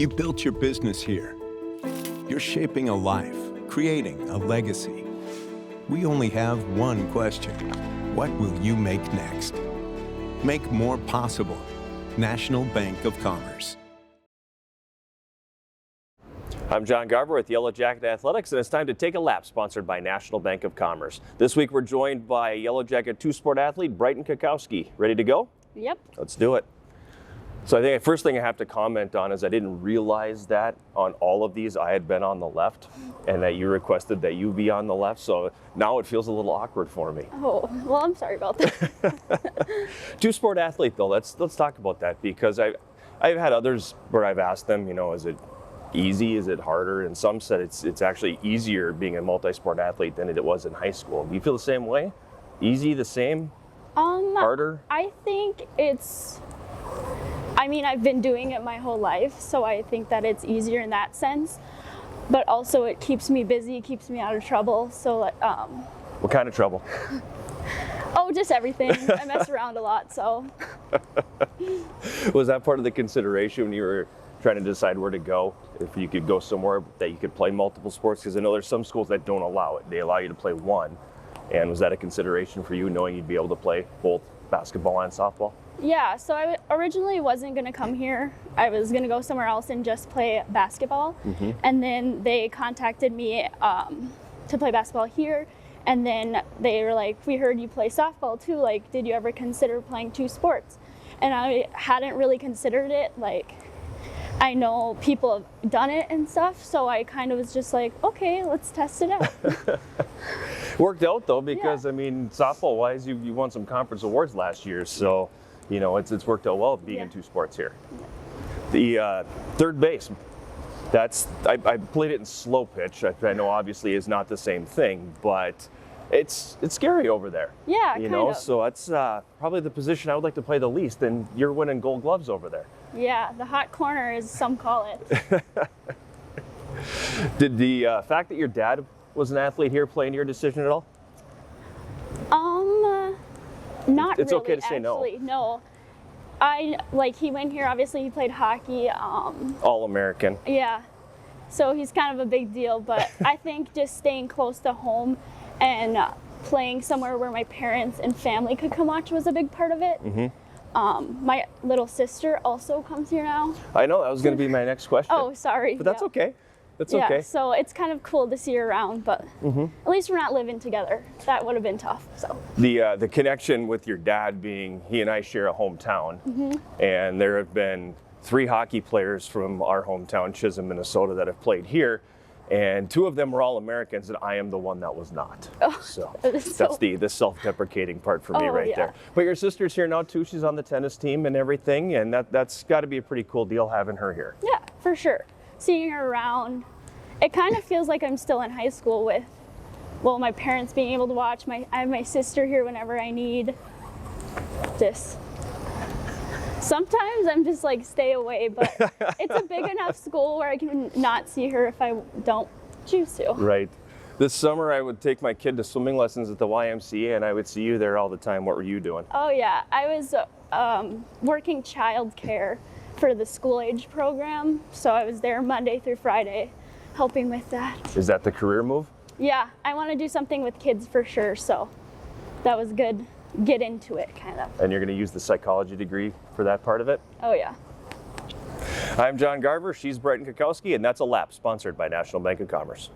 You built your business here. You're shaping a life, creating a legacy. We only have one question. What will you make next? Make more possible. National Bank of Commerce. I'm John Garver with Yellow Jacket Athletics, and it's time to take a lap, sponsored by National Bank of Commerce. This week we're joined by Yellow Jacket two-sport athlete Bryton Kukowski. Ready to go? Yep. Let's do it. So I think the first thing I have to comment on is I didn't realize that on all of these I had been on the left and that you requested that you be on the left. So now it feels a little awkward for me. Oh, well, I'm sorry about that. Two-sport athlete though, let's talk about that, because I've had others where I've asked them, is it easy, is it harder? And some said it's actually easier being a multi-sport athlete than it was in high school. Do you feel the same way? Easy, the same? Harder? I think I've been doing it my whole life, so I think that it's easier in that sense. But also it keeps me busy, keeps me out of trouble. So, What kind of trouble? Oh, just everything. I mess around a lot, so. Was that part of the consideration when you were trying to decide where to go? If you could go somewhere that you could play multiple sports? Because I know there's some schools that don't allow it. They allow you to play one. And was that a consideration for you, knowing you'd be able to play both basketball and softball? Yeah, so I originally wasn't going to come here. I was going to go somewhere else and just play basketball. Mm-hmm. And then they contacted me to play basketball here. And then they were like, we heard you play softball too. Like, did you ever consider playing two sports? And I hadn't really considered it. Like, I know people have done it and stuff. So I kind of was just like, okay, let's test it out. Worked out though, because softball wise, you won some conference awards last year. So, it's worked out well being in two sports here. The third base, I played it in slow pitch. I know obviously is not the same thing, but it's scary over there. Yeah, kind of. So that's probably the position I would like to play the least, and you're winning gold gloves over there. Yeah, the hot corner, as some call it. Did the fact that your dad was an athlete here play in your decision at all? Not it's really, okay to say actually. No. He went here, obviously he played hockey. All-American. Yeah. So he's kind of a big deal, but I think just staying close to home and playing somewhere where my parents and family could come watch was a big part of it. Mm-hmm. My little sister also comes here now. I know, that was going to be my next question. Oh, sorry. But that's okay. That's okay. Yeah, so it's kind of cool to see her around, but at least we're not living together. That would have been tough. So the connection with your dad being, he and I share a hometown, and there have been 3 hockey players from our hometown, Chisholm, Minnesota, that have played here, and 2 of them were All-Americans, and I am the one that was not. So that's the self-deprecating part for me there. But your sister's here now too. She's on the tennis team and everything, and that's got to be a pretty cool deal having her here. Yeah, for sure. Seeing her around, it kind of feels like I'm still in high school with, my parents being able to watch. I have my sister here whenever I need this. Sometimes I'm just like, stay away, but it's a big enough school where I can not see her if I don't choose to. Right. This summer I would take my kid to swimming lessons at the YMCA, and I would see you there all the time. What were you doing? Oh yeah, I was working childcare for the school age program. So I was there Monday through Friday helping with that. Is that the career move? Yeah, I want to do something with kids for sure. So that was good. Get into it, kind of. And you're going to use the psychology degree for that part of it? Oh yeah. I'm John Garver, she's Bryton Kukowski, and that's a lap sponsored by National Bank of Commerce.